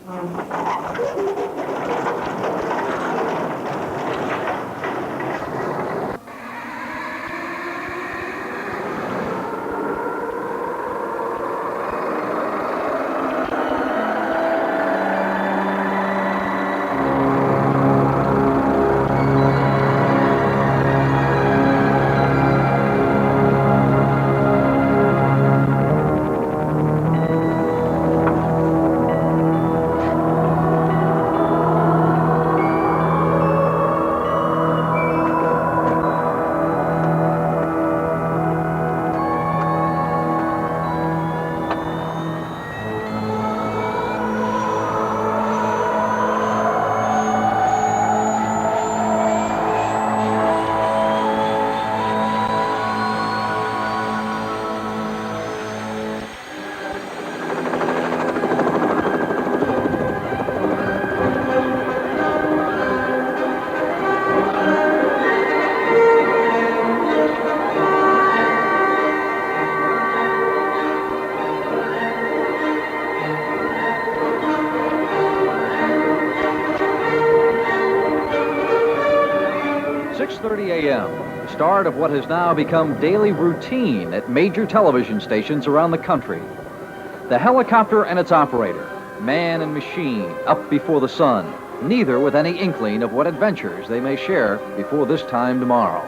The start of what has now become daily routine at major television stations around the country. The helicopter and its operator, man and machine, up before the sun, neither with any inkling of what adventures they may share before this time tomorrow.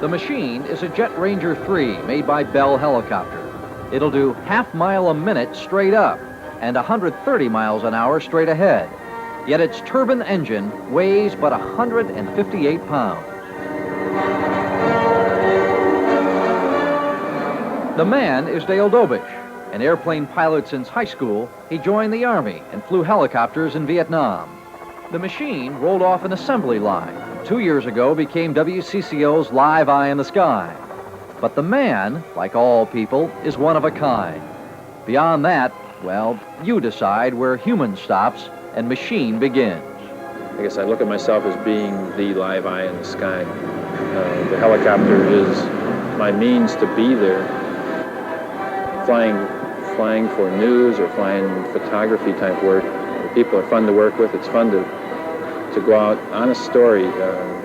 The machine is a Jet Ranger 3 made by Bell Helicopter. It'll do half-mile a minute straight up and 130 miles an hour straight ahead. Yet its turbine engine weighs but 158 pounds. The man is Dale Dobish. An airplane pilot since high school, he joined the Army and flew helicopters in Vietnam. The machine rolled off an assembly line. 2 years ago became WCCO's LiveEye in the Sky. But the man, like all people, is one of a kind. Beyond that, well, you decide where human stops and machine begins. I guess I look at myself as being the live eye in the sky. The helicopter is my means to be there. Flying for news or flying photography type work. The people are fun to work with. It's fun to go out on a story and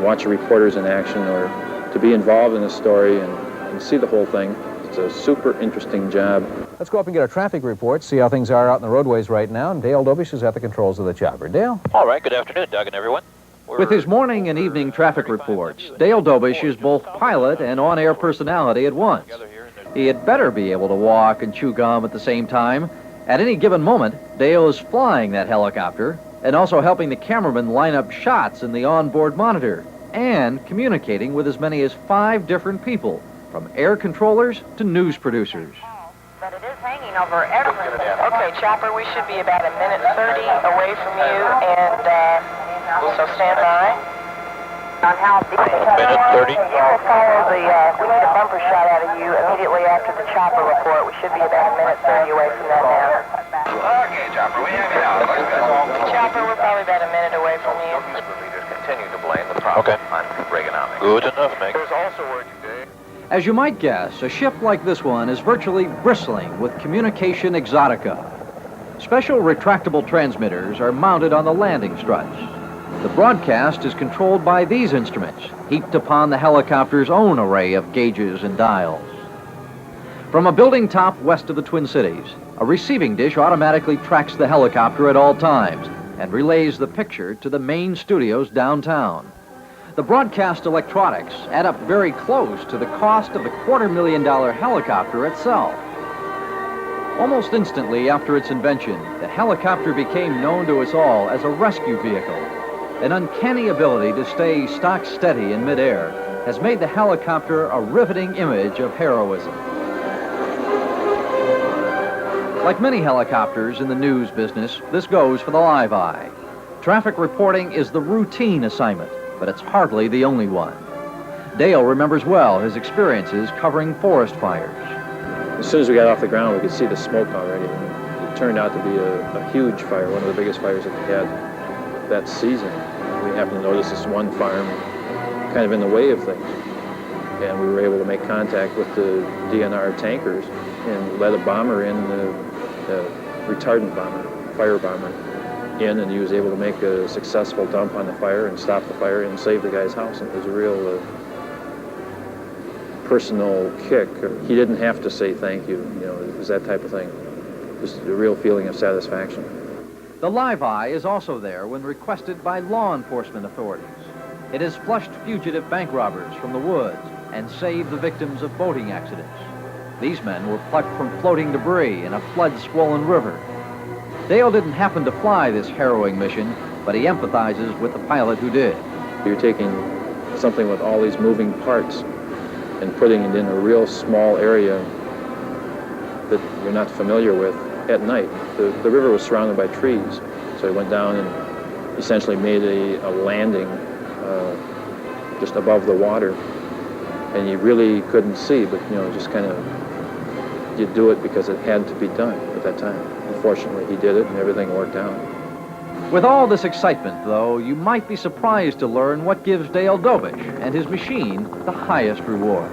watch reporters in action, or to be involved in a story and see the whole thing. It's a super interesting job. Let's go up and get a traffic report, see how things are out in the roadways right now. And Dale Dobish is at the controls of the chopper. Dale? All right, good afternoon, Doug and everyone. With his morning and evening traffic reports, Dale Dobish is both pilot and on-air personality at once. He had better be able to walk and chew gum at the same time. At any given moment, Dale is flying that helicopter and also helping the cameraman line up shots in the onboard monitor and communicating with as many as 5 different people, from air controllers to news producers. But it is hanging over everything. Okay, Chopper, we should be about 1:30 away from you, and so stand by. On how deep? 1:30. You will follow we need a bumper shot out of you immediately after the Chopper report. We should be about 1:30 away from that now. Okay, Chopper, we have you now. Looks good. Chopper, we're probably about 1 minute away from you. Leaders continue to blame the problem on Reaganomics. Good enough, Meg. There's also work today. As you might guess, a ship like this one is virtually bristling with communication exotica. Special retractable transmitters are mounted on the landing struts. The broadcast is controlled by these instruments, heaped upon the helicopter's own array of gauges and dials. From a building top west of the Twin Cities, a receiving dish automatically tracks the helicopter at all times and relays the picture to the main studios downtown. The broadcast electronics add up very close to the cost of the $250,000 helicopter itself. Almost instantly after its invention, the helicopter became known to us all as a rescue vehicle. An uncanny ability to stay stock steady in midair has made the helicopter a riveting image of heroism. Like many helicopters in the news business, this goes for the LiveEye. Traffic reporting is the routine assignment, but it's hardly the only one. Dale remembers well his experiences covering forest fires. As soon as we got off the ground, we could see the smoke already. It turned out to be a huge fire, one of the biggest fires that we had that season. We happened to notice this one farm kind of in the way of things. and we were able to make contact with the DNR tankers and let a bomber in, the retardant bomber, fire bomber, in, and he was able to make a successful dump on the fire and stop the fire and save the guy's house. And it was a real personal kick. He didn't have to say thank you, you know, it was that type of thing. Just a real feeling of satisfaction. The LiveEye is also there when requested by law enforcement authorities. It has flushed fugitive bank robbers from the woods and saved the victims of boating accidents. These men were plucked from floating debris in a flood-swollen river. Dale didn't happen to fly this harrowing mission, but he empathizes with the pilot who did. You're taking something with all these moving parts and putting it in a real small area that you're not familiar with at night. The river was surrounded by trees, so he went down and essentially made a landing just above the water, and you really couldn't see, but you know, just kind of, you do it because it had to be done at that time. Unfortunately, he did it and everything worked out. With all this excitement, though, you might be surprised to learn what gives Dale Dobish and his machine the highest reward.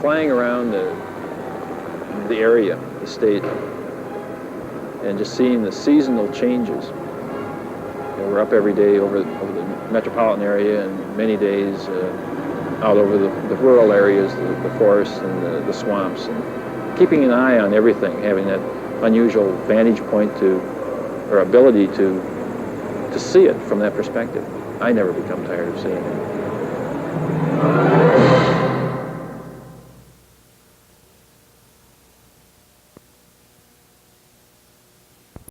Flying around the area, the state, and just seeing the seasonal changes. You know, we're up every day over the metropolitan area, and many days out over the rural areas, the forests and the swamps, and keeping an eye on everything, having that unusual vantage point or ability to see it from that perspective. I never become tired of seeing it.